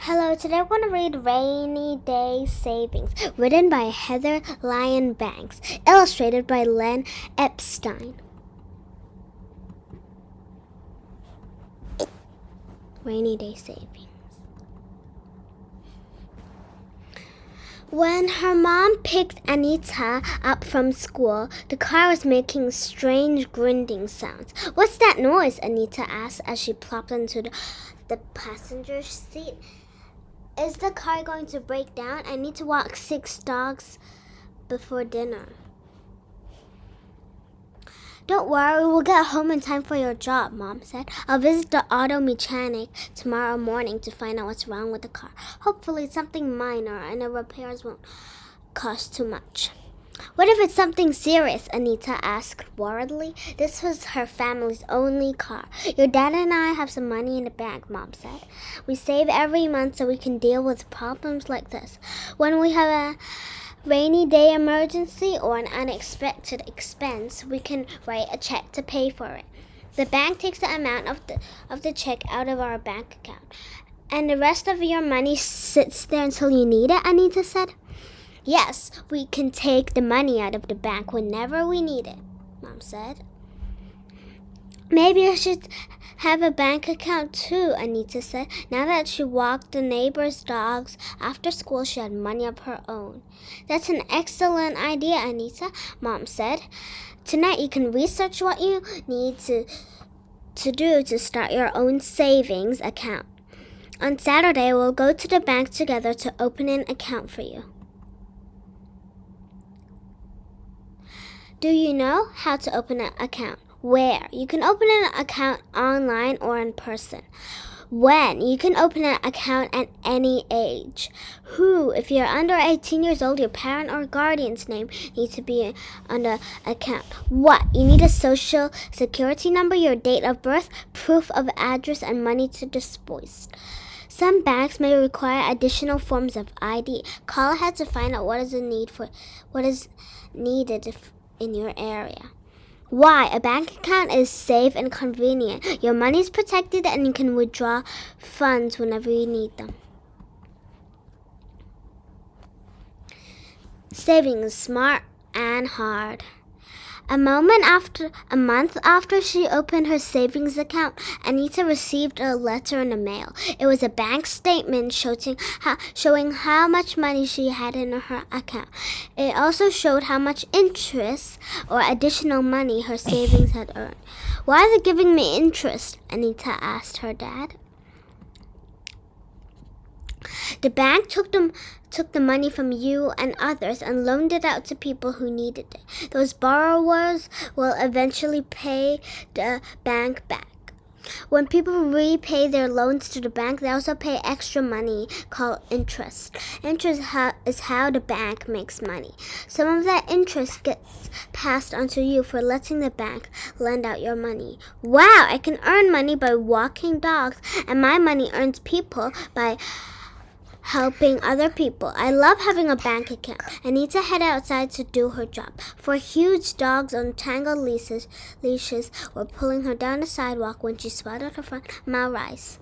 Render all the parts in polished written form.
Hello, today I'm going to read Rainy Day Savings, written by Heather Lyon Banks, illustrated by Len Epstein. Rainy Day Savings. When her mom picked Anita up from school, the car was making strange grinding sounds. "What's that noise?" Anita asked as she plopped into the passenger seat. "Is the car going to break down? I need to walk 6 dogs before dinner." "Don't worry, we'll get home in time for your job," Mom said. "I'll visit the auto mechanic tomorrow morning to find out what's wrong with the car. Hopefully something minor and the repairs won't cost too much." "What if it's something serious?" Anita asked worriedly. This was her family's only car. "Your dad and I have some money in the bank," Mom said. "We save every month so we can deal with problems like this. When we have a rainy day emergency or an unexpected expense, we can write a check to pay for it. The bank takes the amount of the check out of our bank account, and the rest of your money sits there until you need it," Anita said. "Yes, we can take the money out of the bank whenever we need it," Mom said. "Maybe I should have a bank account too," Anita said. Now that she walked the neighbor's dogs after school, she had money of her own. "That's an excellent idea, Anita," Mom said. "Tonight you can research what you need to do to start your own savings account. On Saturday, we'll go to the bank together to open an account for you." Do you know how to open an account? Where? You can open an account online or in person. When? You can open an account at any age. Who? If you're under 18 years old, your parent or guardian's name needs to be on the account. What? You need a social security number, your date of birth, proof of address, and money to disburse. Some banks may require additional forms of ID. Call ahead to find out what is needed in your area. Why? A bank account is safe and convenient. Your money is protected and you can withdraw funds whenever you need them. Saving is smart and hard. A month after she opened her savings account, Anita received a letter in the mail. It was a bank statement showing how much money she had in her account. It also showed how much interest or additional money her savings had earned. "Why are they giving me interest?" Anita asked her dad. "The bank took the money from you and others and loaned it out to people who needed it. Those borrowers will eventually pay the bank back. When people repay their loans to the bank, they also pay extra money called interest. Interest is how the bank makes money. Some of that interest gets passed on to you for letting the bank lend out your money." "Wow, I can earn money by walking dogs, and my money earns people by helping other people. I love having a bank account." Anita headed outside to do her job. 4 huge dogs on tangled leashes were pulling her down the sidewalk when she spotted her friend, Maurice.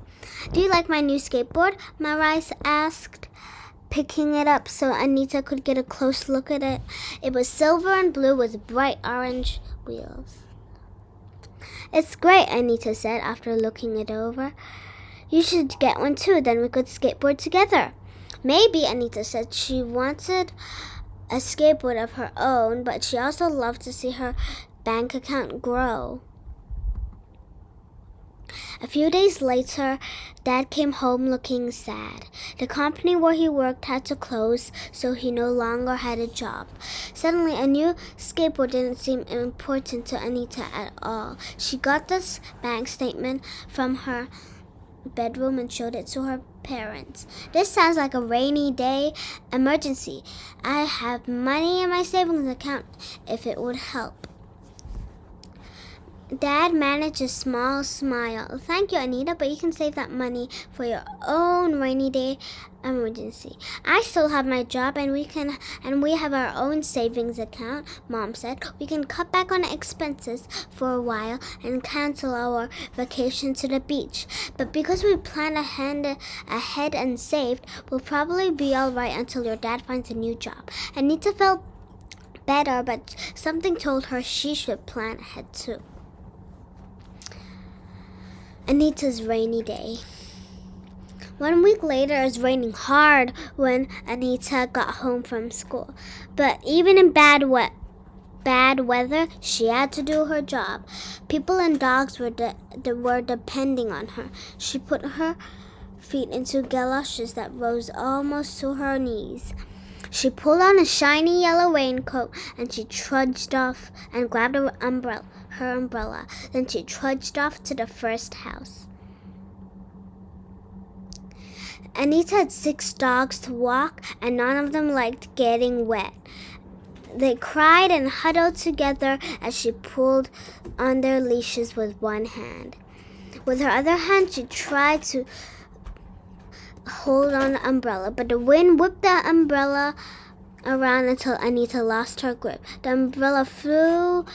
"Do you like my new skateboard?" Maurice asked, picking it up so Anita could get a close look at it. It was silver and blue with bright orange wheels. "It's great," Anita said after looking it over. "You should get one too, then we could skateboard together." "Maybe," Anita said. She wanted a skateboard of her own, but she also loved to see her bank account grow. A few days later, Dad came home looking sad. The company where he worked had to close, so he no longer had a job. Suddenly, a new skateboard didn't seem important to Anita at all. She got this bank statement from her bedroom and showed it to her parents. "This sounds like a rainy day emergency. I have money in my savings account if it would help." Dad managed a small smile. Thank you, Anita, but you can save that money for your own rainy day emergency. I still have my job and we have our own savings account, Mom said. We can cut back on expenses for a while and cancel our vacation to the beach. But because we planned ahead and saved, we'll probably be all right until your dad finds a new job. Anita felt better, but something told her she should plan ahead too. Anita's rainy day. 1 week later, it was raining hard when Anita got home from school. But even in bad weather, she had to do her job. People and dogs were depending on her. She put her feet into galoshes that rose almost to her knees. She pulled on a shiny yellow raincoat and she trudged off and grabbed her umbrella. Then she trudged off to the first house. Anita had 6 dogs to walk, and none of them liked getting wet. They cried and huddled together as she pulled on their leashes with one hand. With her other hand, she tried to hold on the umbrella, but the wind whipped the umbrella around until Anita lost her grip. The umbrella flew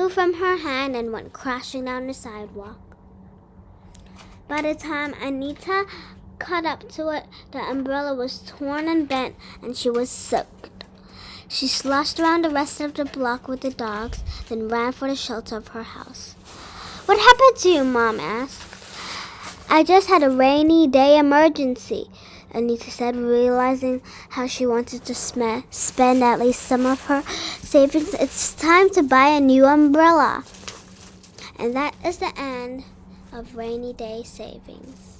from her hand and went crashing down the sidewalk. By the time Anita caught up to it, the umbrella was torn and bent, and she was soaked. She sloshed around the rest of the block with the dogs, then ran for the shelter of her house. "What happened to you?" Mom asked. "I just had a rainy day emergency," Anita said, realizing how she wanted to spend at least some of her savings. "It's time to buy a new umbrella." And that is the end of Rainy Day Savings.